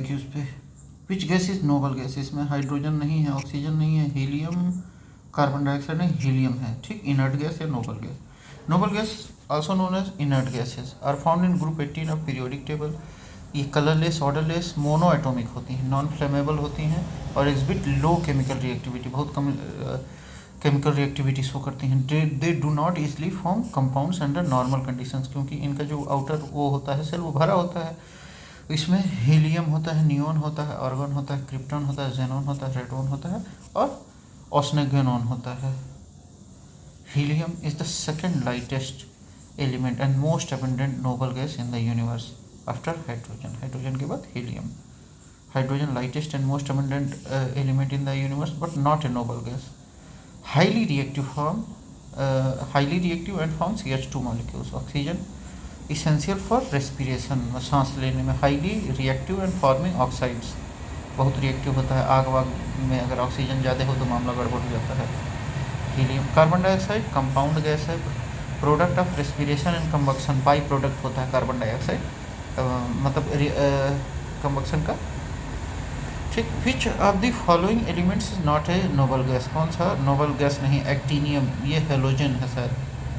MCQs पे। Which gas is noble gas, इसमें hydrogen नहीं है, ऑक्सीजन नहीं है, हीलियम, कार्बन डाइऑक्साइड नहीं, हीलियम है। ठीक, इनर्ट गैस या noble gas. Noble gas also known as inert gases are found in group 18 of periodic table. ये कलरलेस, ऑर्डरलेस, मोनो एटॉमिक होती हैं, नॉन फ्लेमेबल होती हैं और एग्जिबिट लो केमिकल रिएक्टिविटी, बहुत कम केमिकल रिएक्टिविटी शो करती हैं। They do not easily form compounds under normal conditions, क्योंकि इनका जो आउटर वो होता है सेल वो भरा होता है। इसमें हीलियम होता है, नियोन होता है, आर्गन होता है, क्रिप्टॉन होता है, जेनॉन होता है, रेडोन होता है और ऑस्नेगेनॉन होता है। Helium is the second lightest element and most abundant noble gas in the universe after hydrogen. Hydrogen के बाद helium. Hydrogen lightest and most abundant element in the universe but not a noble gas. Highly reactive and form CH2 molecules. Oxygen essential for respiration, सांस लेने में। Highly reactive and forming oxides, बहुत reactive होता है, आग वाग में अगर ऑक्सीजन ज़्यादा हो तो मामला गड़बड़ हो जाता है। Helium. Carbon dioxide compound gas है, product of respiration and combustion, by product होता है कार्बन डाइऑक्साइड, मतलब कंबक्शन का। ठीक। Which of the following elements is not a noble gas, कौन सा नोबल गैस नहीं? एक्टीनियम, ये हेलोजन है सर,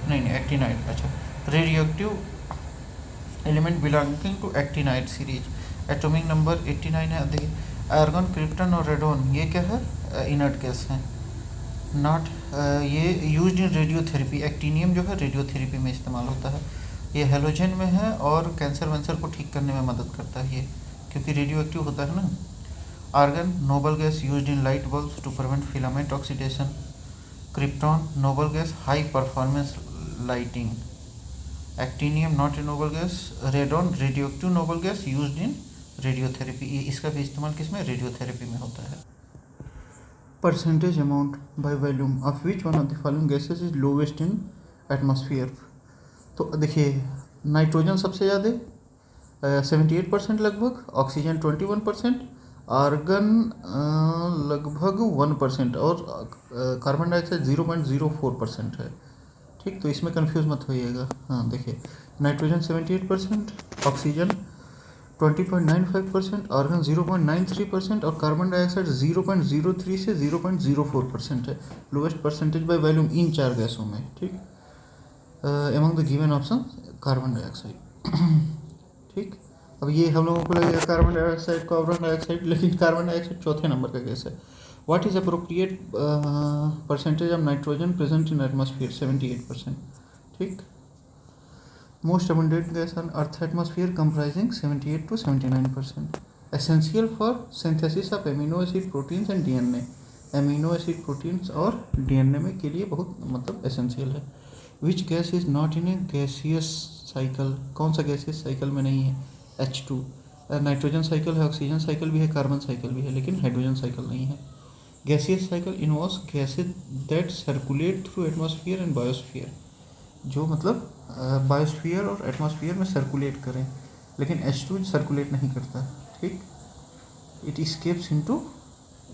नहीं एक्टिनाइड। अच्छा, radioactive element belonging to actinide series, atomic number 89 है। देखिए आर्गन, क्रिप्टन और रेडोन ये क्या है? इनर्ट गैस है। नॉट ये यूज्ड इन रेडियोथेरेपी, एक्टिनियम जो है रेडियोथेरेपी में इस्तेमाल होता है। ये हेलोजन में है और कैंसर वैंसर को ठीक करने में मदद करता है ये, क्योंकि रेडियो एक्टिव होता है ना। Argon noble gas used in light bulbs to prevent filament oxidation. Krypton noble gas, high performance lighting. Actinium not a noble gas. Radon radioactive noble gas used in radiotherapy, इसका भी इस्तेमाल किसमें? Radiotherapy में होता है। Percentage amount by volume of which one of the following gases is lowest in atmosphere. तो देखिए nitrogen सबसे ज़्यादा 78% लगभग, ऑक्सीजन 21%, आर्गन लगभग 1% और कार्बन डाइऑक्साइड 0.04% है। ठीक, तो इसमें कंफ्यूज मत होइएगा। हाँ देखिए, नाइट्रोजन 78%, ऑक्सीजन 20.95%, आर्गन 0.93% और कार्बन डाइऑक्साइड 0.03 से 0.04% है। लोवेस्ट परसेंटेज बाय वॉल्यूम इन चार गैसों में। ठीक, among the given option carbon dioxide. ठीक, अब ये हम लोगों को लगेगा कार्बन डाइऑक्साइड, लेकिन कार्बन डाइऑक्साइड चौथे नंबर का गैस है। What is appropriate percentage of nitrogen present in atmosphere? 78%। ठीक, most abundant gas on earth atmosphere comprising 78 to 79%। Essential for synthesis of amino acid proteins and DNA, amino acid proteins और DNA में के लिए बहुत मतलब essential है। Which gas is not in A gaseous cycle, कौन सा गैसियस साइकिल में नहीं है? H2। नाइट्रोजन साइकिल है, ऑक्सीजन साइकिल भी है, कार्बन साइकिल भी है, लेकिन हाइड्रोजन साइकिल नहीं है। Gaseous cycle involves gases that circulate through atmosphere and biosphere, जो मतलब बायोस्फीयर और एटमॉस्फेयर में सर्कुलेट करें, लेकिन H2 सर्कुलेट नहीं करता। ठीक, इट स्केप्स इनटू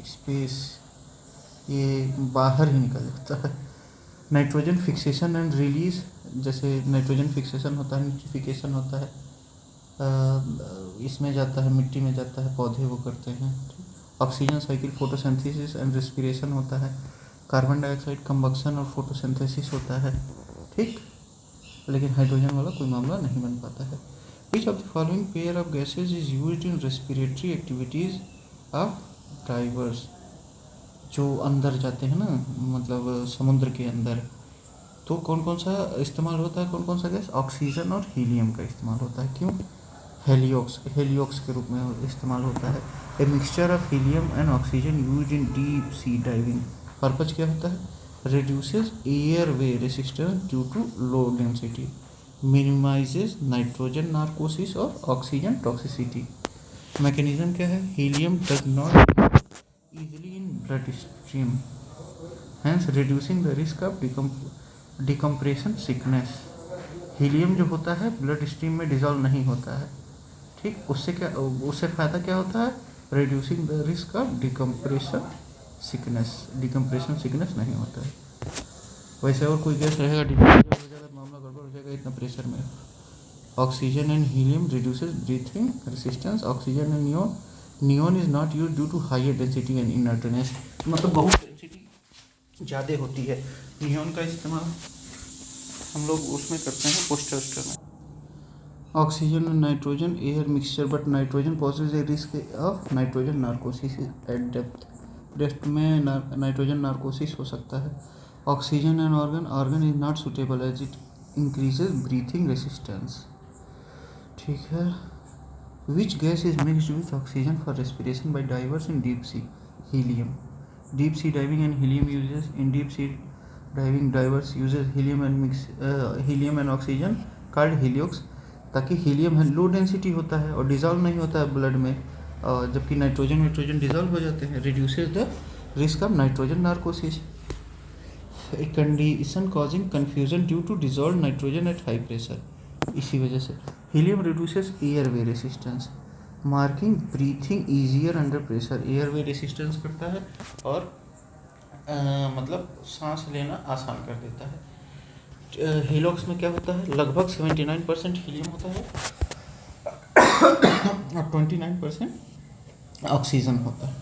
स्पेस, ये बाहर ही निकल जाता है। नाइट्रोजन फिक्सेशन एंड रिलीज, जैसे नाइट्रोजन फिक्सेशन होता है, निट्रिफिकेशन होता है, इसमें जाता है, मिट्टी में जाता है, पौधे वो करते हैं। Oxygen cycle photosynthesis and respiration होता है। कार्बन डाइऑक्साइड कंबक्शन और फोटोसिंथेसिस होता है। ठीक, लेकिन हाइड्रोजन वाला कोई मामला नहीं बन पाता है। Which of the following pair of gases is used in respiratory activities of diverse, जो अंदर जाते हैं ना, मतलब समुद्र के अंदर, तो कौन कौन सा इस्तेमाल होता है? कौन कौन सा गैस? ऑक्सीजन और हीलियम का इस्तेमाल होता है। क्यों? हेलियोक्स के रूप में इस्तेमाल होता है। A mixture of helium and oxygen used in deep sea diving. Purpose क्या होता है? reduces airway resistance due to low density, minimizes nitrogen narcosis और oxygen toxicity। मैकेनिज्म क्या है? Helium does not easily in bloodstream, hence reducing the risk of decompression sickness। Helium जो होता है blood stream में डिजॉल्व नहीं होता है। ठीक, उससे फ़ायदा क्या होता है? Reducing the risk of decompression sickness नहीं होता है। वैसे और कोई गैस रहेगा डिकम्प्रेशन हो जाएगा, मामला गड़बड़ हो जाएगा इतना प्रेशर में। Oxygen and helium reduces breathing resistance, oxygen and neon neon is not use due to higher density and inertness, मतलब बहुत डेंसिटी ज़्यादा होती है। नियॉन का इस्तेमाल हम लोग उसमें करते हैं पोस्टर वोस्टर में। Oxygen and nitrogen air mixture, but nitrogen poses a risk of nitrogen narcosis at depth. Depth में नाइट्रोजन नार्कोसिस हो सकता है। Oxygen and argon is not suitable as it increases breathing resistance. ठीक है। Which gas is mixed with oxygen for respiration by divers in deep sea? Helium. Deep sea diving and helium uses in deep sea diving divers uses helium and oxygen called हीलियोक्स, ताकि helium है low density होता है और dissolve नहीं होता है blood में, जबकि नाइट्रोजन डिज़ोल्व हो जाते हैं, reduces the risk of nitrogen narcosis. A condition causing confusion due to dissolve nitrogen at high pressure, इसी वजह से। Helium reduces airway resistance, marking breathing easier under pressure. Airway resistance करता है और मतलब सांस लेना आसान कर देता है। हीलियोक्स में क्या होता है, लगभग 79% हीलियम होता है और 29% ऑक्सीजन होता है।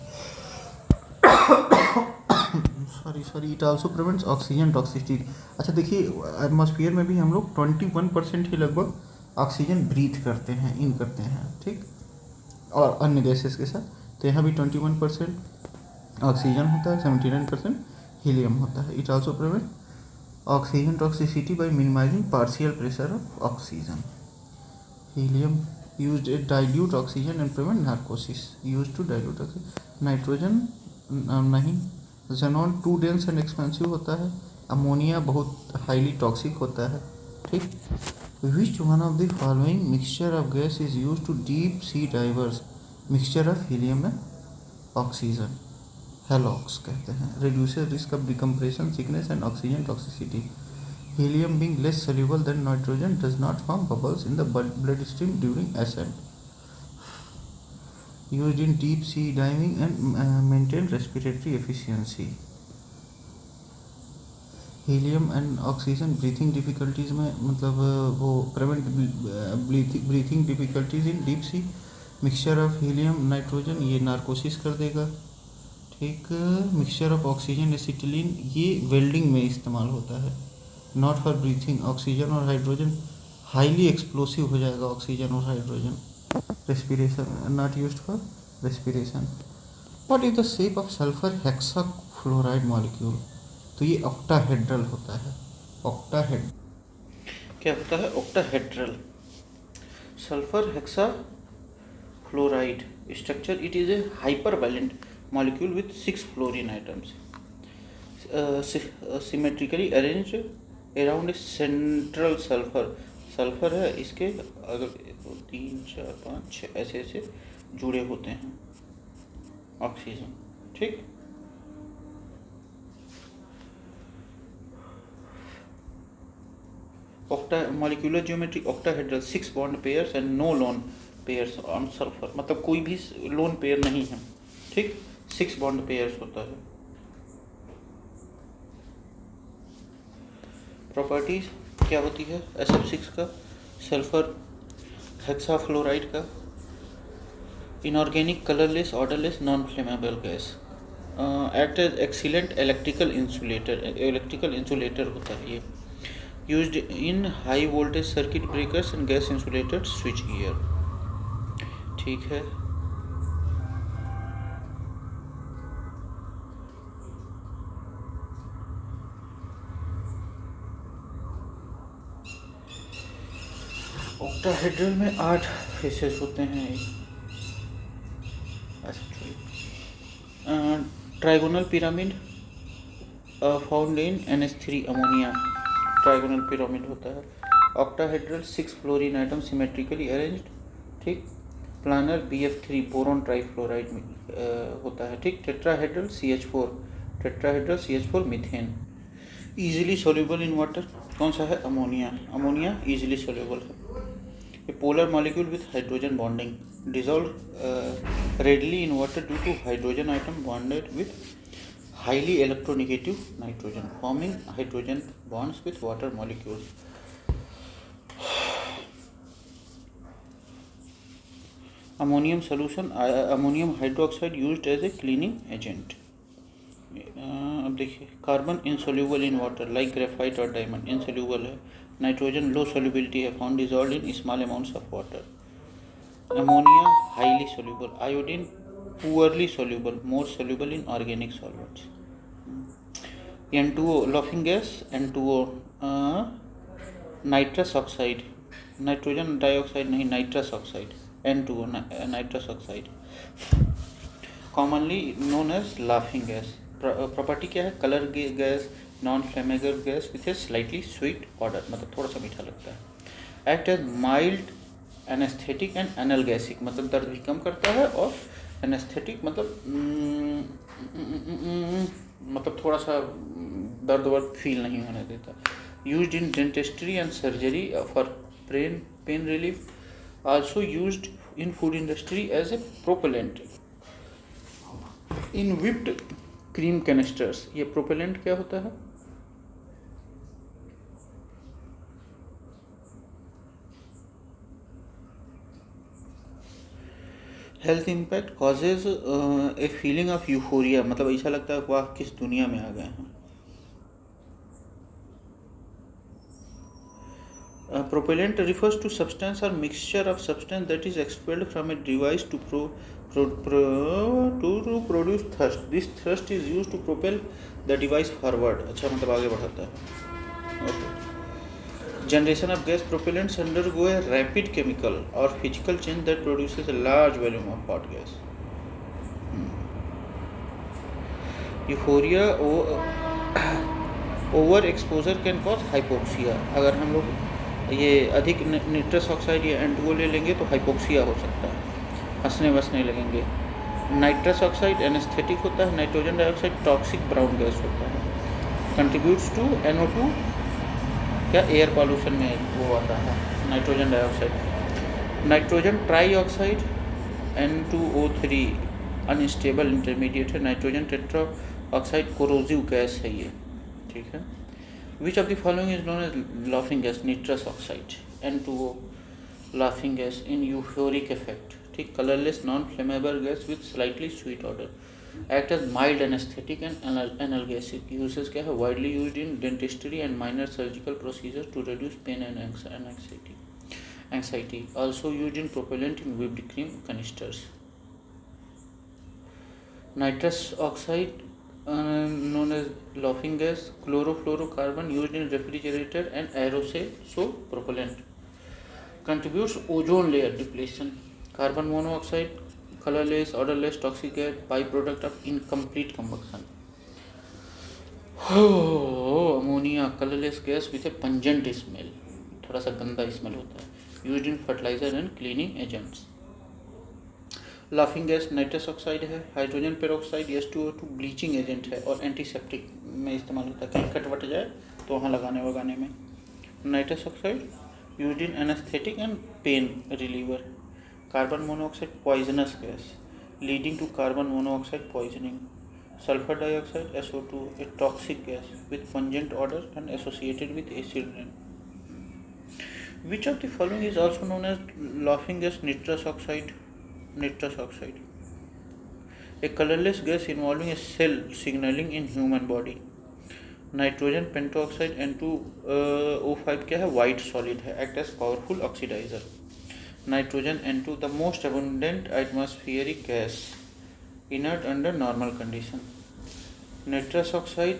Sorry it also prevents oxygen toxicity. अच्छा देखिए, एटमॉस्फेयर में भी हम लोग 21% ही लगभग ऑक्सीजन ब्रीथ करते हैं, इन करते हैं, ठीक, और अन्य गैसेस के साथ। तो यहाँ भी 21% ऑक्सीजन होता है, 79% हीलियम होता है। It also prevent oxygen toxicity by minimising partial pressure of oxygen. Helium used to dilute oxygen and prevent narcosis, used to dilute oxygen. Nitrogen नहीं। Xenon too dense and expensive होता है। Ammonia बहुत highly toxic होता है, ठीक। Which one of the following mixture of gas is use to deep sea divers? Mixture of helium and oxygen, heliox कहते हैं। Reduces risk of decompression sickness and oxygen toxicity. Helium being less soluble than nitrogen does not form bubbles in the bloodstream during ascent. Used in deep sea diving and maintain respiratory efficiency. Helium and oxygen breathing difficulties में, मतलब वो prevent breathing difficulties in deep C. Mixture of helium nitrogen ये narcosis कर देगा, ठीक। Mixture of oxygen acetylene ये welding में इस्तेमाल होता है, नॉट फॉर ब्रीथिंग। ऑक्सीजन और हाइड्रोजन हाईली एक्सप्लोसिव हो जाएगा, ऑक्सीजन और hydrogen. Respiration not used for respiration. What is the shape of sulphur hexafluoride molecule? तो ये ऑक्टाहेड्रल होता है। ऑक्टाहेड क्या होता है? Octahedral. Sulphur hexafluoride structure, it is a hypervalent molecule with 6 fluorine atoms symmetrically arranged around a central sulphur. Sulphur है, इसके अगर 3 4 5 6 ऐसे ऐसे जुड़े होते हैं ऑक्सीजन, ठीक। Molecular geometry octahedral, 6 bond pairs and no lone pairs on sulphur, मतलब कोई भी लोन पेयर नहीं है, ठीक। 6 बॉन्ड पेयर्स होता है। प्रॉपर्टीज क्या होती है SF6 का, सल्फर हेक्साफ्लोराइड का? Inorganic, colourless, odourless, non flammable gas. Act as excellent electrical insulator होता है ये। Used in high voltage circuit breakers and gas insulated switch gear, ठीक है। ऑक्टाहेड्रल में 8 फेसेस होते हैं। Trigonal pyramid found in NH3 ammonia, trigonal pyramid होता है। Octahedral 6 fluorine atom symmetrically arranged, ठीक। प्लानर BF3 बोरॉन ट्राइफ्लोराइड होता है, ठीक। Tetrahedral CH4 methane. Easily soluble in water कौन सा है? अमोनिया इजीली सोल्यूबल है। A polar molecule with hydrogen bonding dissolved readily in water due to hydrogen atom bonded with highly electronegative nitrogen, forming hydrogen bonds with water molecules. Ammonium solution, ammonium hydroxide used as a cleaning agent. अब देखिए, carbon insoluble in water like graphite और diamond, insoluble है। Nitrogen low solubility है, found dissolve in small amounts of water. Ammonia highly soluble, iodine poorly soluble, more soluble in organic solvents. N2O laughing gas, N2O nitrous oxide, nitrogen dioxide नहीं, nitrous oxide, N2O nitrous oxide, commonly known as laughing gas. Property क्या है? Colour gas, non flammable gas with a slightly sweet odour, मतलब थोड़ा सा मीठा लगता है। Act as mild anaesthetic and analgesic, मतलब दर्द भी कम करता है, और एनेस्थेटिक मतलब थोड़ा सा दर्द वर्द फील नहीं होने देता। Used in dentistry and surgery for pain relief, also used in food industry as a propellant in whipped cream canisters. ये प्रोपेलेंट क्या होता है? Health impact causes a feeling of euphoria, मतलब ऐसा लगता है वाह किस दुनिया में आ गए हैं। Propellant refers to substance or mixture of substance that is expelled from a device to produce thrust. This thrust is used to propel the device forward. अच्छा, मतलब आगे बढ़ाता है। Okay. Generation of gas propellants undergo a rapid chemical or physical change that produces a large volume of hot gas. Euphoria over exposure can cause hypoxia. अगर हम लोग ये अधिक निट्रस ऑक्साइड या N2O ले लेंगे तो हाइपोक्सिया हो सकता है, हंसने वसने लगेंगे। नाइट्रस ऑक्साइड एनेस्थेटिक होता है, nitrogen dioxide toxic brown gas होता है। कंट्रीब्यूट्स टू NO2, क्या एयर पॉल्यूशन में वो आता है nitrogen dioxide. Nitrogen tri oxide N2O3 unstable intermediate है। Nitrogen tetra oxide corrosive gas है ये, ठीक है। Which of the following is known as laughing gas? Nitrous oxide, N2O laughing gas in euphoric effect, ठीक। Colourless non flammable gas with slightly sweet odour. Act as mild anaesthetic and analgesic. Uses क्या है? Widely used in dentistry and minor surgical procedure to reduce pain and anxiety. Also used in propellant in whipped cream canisters. Nitrous oxide known as laughing gas. Chlorofluorocarbon used in refrigerator and aerosol, so propellant. Contributes ozone layer depletion. Carbon monoxide, colorless, odorless, toxic gas, byproduct of incomplete combustion. Ammonia, colorless gas with a pungent smell, थोड़ा सा गंदा smell होता है। Used in fertilizer and cleaning agents. Laughing gas nitrous oxide है। Hydrogen peroxide H2O2 bleaching agent है और antiseptic में इस्तेमाल होता है, कहीं कट वट जाए तो वहाँ लगाने वगाने में। Nitrous oxide used in anaesthetic and pain reliever. Carbon monoxide poisonous gas leading to carbon monoxide poisoning. Sulphur dioxide SO2 a toxic gas with pungent odour and associated with acid rain. Which of the following is also known as laughing gas? Nitrous oxide. Nitrous oxide, a colorless gas involving a cell signaling in human body. Nitrogen pentoxide N2O5 क्या है? White solid है, act as powerful oxidizer. Nitrogen N2 the most abundant atmospheric gas, inert under normal condition. Nitrous oxide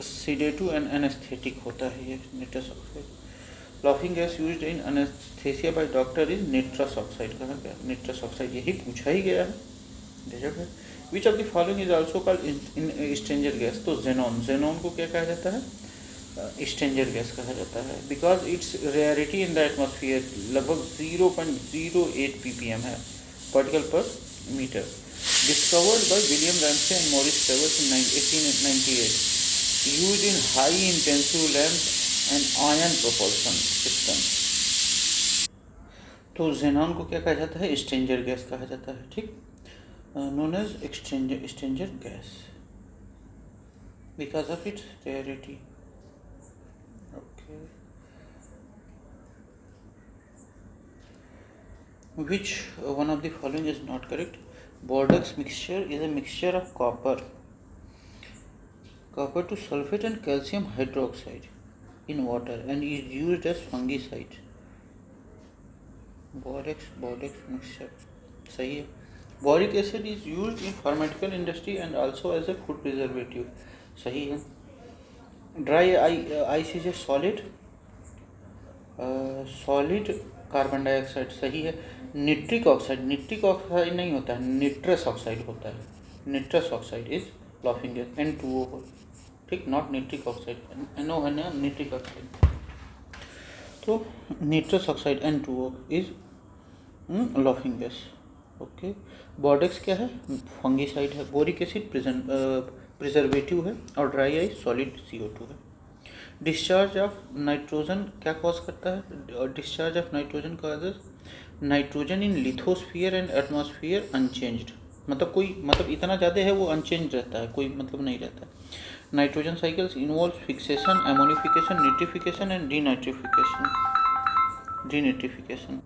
sedative and anaesthetic होता है ये nitrous oxide. Laughing gas used in anaesthesia by doctor is nitrous oxide. कहा गया निट्रस oxide, यही पूछा ही गया है, गजब है। Which of the following is also called in stranger gas? तो जेनॉन, जेनॉन को क्या कहा जाता है? स्ट्रेंजर गैस कहा जाता है, because its rarity in the atmosphere लगभग 0.08 ppm है, पार्टिकल पर metre. Discovered by William Ramsay and Morris Travers in 1898, used in high intensive lamps and ion propulsion system. तो जेनॉन को क्या कहा जाता है? स्ट्रेंजर गैस कहा जाता है, ठीक। Known as stranger gas because of its rarity. Okay, Which one of the following is not correct? Bordeaux mixture is a mixture of copper to sulfate and calcium hydroxide in water and is used as fungicide. Bordeaux mixture सही है. Boric acid is used in pharmaceutical industry and also as a food preservative. सही है. Dry ice is a solid carbon dioxide. सही है. Nitric oxide नहीं होता है, nitrous oxide होता है. Nitrous oxide is laughing gas. N2O. ठीक, नॉट निट्रिक ऑक्साइड. NO है ना, निट्रिक ऑक्साइड. तो nitrous oxide N2O is laughing gas. Okay. Bordeaux क्या है? फंगीसाइड है. बोरिक एसिड प्रिजर्वेटिव है और ड्राई आइस सॉलिड CO2 है. डिस्चार्ज ऑफ नाइट्रोजन क्या कॉज करता है? Discharge of nitrogen causes nitrogen in lithosphere and atmosphere unchanged. मतलब इतना ज़्यादा है वो अनचेंज रहता है, कोई मतलब नहीं रहता है. Nitrogen cycles involve fixation, ammonification, nitrification and denitrification.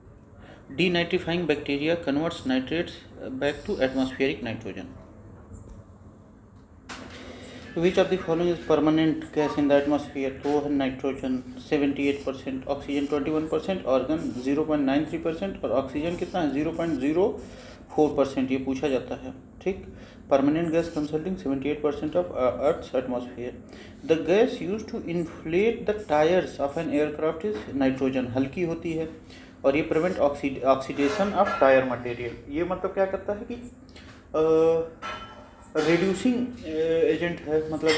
Denitrifying bacteria converts nitrates back to atmospheric nitrogen. Which of the following is permanent gas in the atmosphere? तो है नाइट्रोजन 78%, ऑक्सीजन 21%, ऑर्गन 0.93% और ऑक्सीजन कितना है? 0.04%. ये पूछा जाता है. ठीक. Permanent gas consulting 78% of earth's atmosphere. The gas use to inflate the tyres of an aircraft is nitrogen. हल्की होती है और ये prevent oxidation of tyre material. ये मतलब क्या करता है कि रिड्यूसिंग एजेंट है, मतलब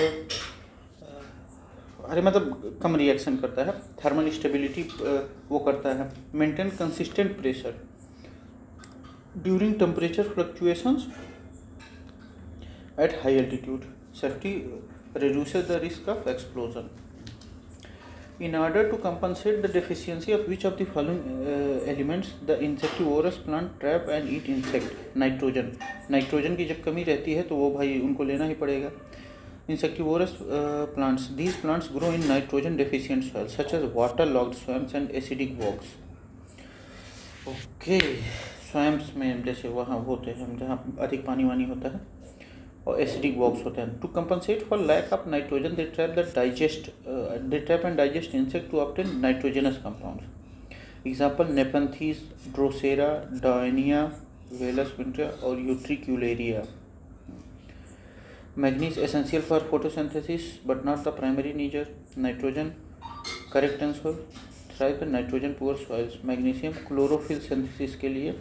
कम रिएक्शन करता है. थर्मल स्टेबिलिटी वो करता है. Maintain consistent pressure during temperature fluctuations at high altitude. Safety reduces the risk of explosion. In order to compensate the deficiency of which of the following elements, the insectivorous plant trap and eat insect. Nitrogen की जब कमी रहती है तो वो भाई उनको लेना ही पड़ेगा. Insectivorous plants. These plants grow in nitrogen deficient soils such as waterlogged swamps and acidic bogs. Okay, swamps में जैसे वहाँ होते हैं जहाँ अधिक पानी वानी होता है और एसिडिक बॉक्स होते हैं. To compensate for lack of nitrogen they trap and digest insect to obtain nitrogenous compounds. Example Nepenthes, Drosera, Dionaea, Venus विंट्रा और Utricularia. Manganese essential for photosynthesis but not the primary need. Nitrogen correct answer. Thrive in nitrogen poor soils. Magnesium chlorophyll synthesis के लिए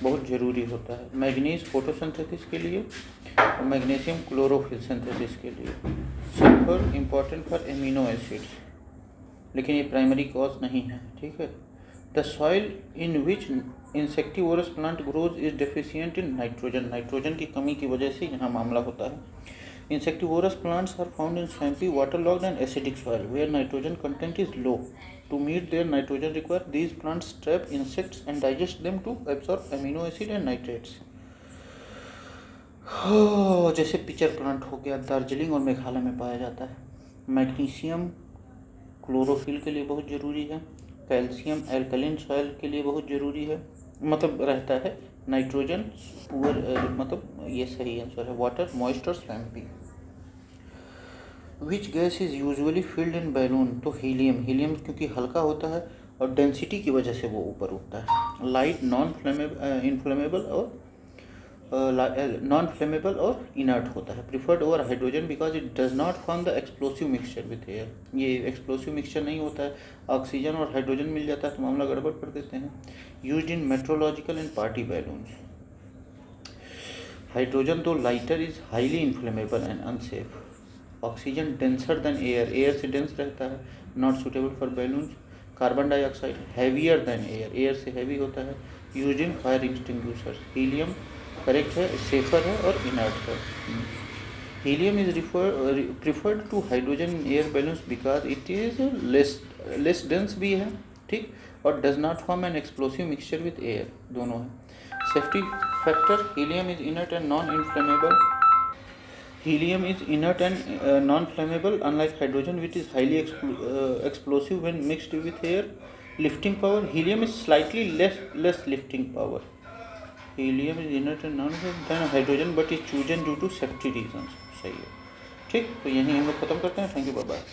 बहुत ज़रूरी होता है. Manganese photosynthesis के लिए और मैग्नीशियम क्लोरोफिल सिंथेसिस के लिए. Sulphur important for amino acids, लेकिन ये प्राइमरी कॉज नहीं है. ठीक है. The soil in which insectivorous plant grows is deficient in nitrogen. Nitrogen की कमी की वजह से यहाँ मामला होता है. Insectivorous plants are found in swampy, waterlogged and acidic soil where nitrogen content is low. To meet their nitrogen requirement, these plants trap insects and digest them to absorb amino acid and nitrates. जैसे pitcher plant हो गया, दार्जिलिंग और मेघालय में पाया जाता है. Magnesium chlorophyll के लिए बहुत ज़रूरी है. कैल्शियम एल्कलिन सॉइल के लिए बहुत ज़रूरी है, मतलब रहता है. नाइट्रोजन पुअर, मतलब ये सही आंसर है. वाटर मॉइस्ट और swampy. Which gas is usually filled in balloon. तो हीलियम क्योंकि हल्का होता है और डेंसिटी की वजह से वो ऊपर उठता है. लाइट, नॉन फ्लेमेबल और इनर्ट होता है. Preferred over hydrogen because it does not form the explosive mixture with air. ये एक्सप्लोसिव मिक्सचर नहीं होता है. ऑक्सीजन और हाइड्रोजन मिल जाता है तो मामला गड़बड़ कर देते हैं. Used in meteorological and party balloons. Hydrogen तो lighter is highly inflammable and unsafe. Oxygen denser than air से डेंस रहता है, not suitable for balloons. Carbon dioxide heavier than air से हैवी होता है. Used in fire extinguishers. Helium correct है, safer है और इनर्ट है. Helium is preferred to hydrogen in air balloons because it is less dense भी है. ठीक. और does not form an explosive mixture with air. दोनों है. Safety factor. Helium is inert and non inflammable. Helium is inert and non-flammable, unlike hydrogen, which is highly explosive when mixed with air. Lifting power, helium is slightly less lifting power, helium is inert and non than hydrogen but is chosen due to safety reason. सही है, ठीक। तो यहीं हम लोग खत्म करते हैं। Thank you, bye bye.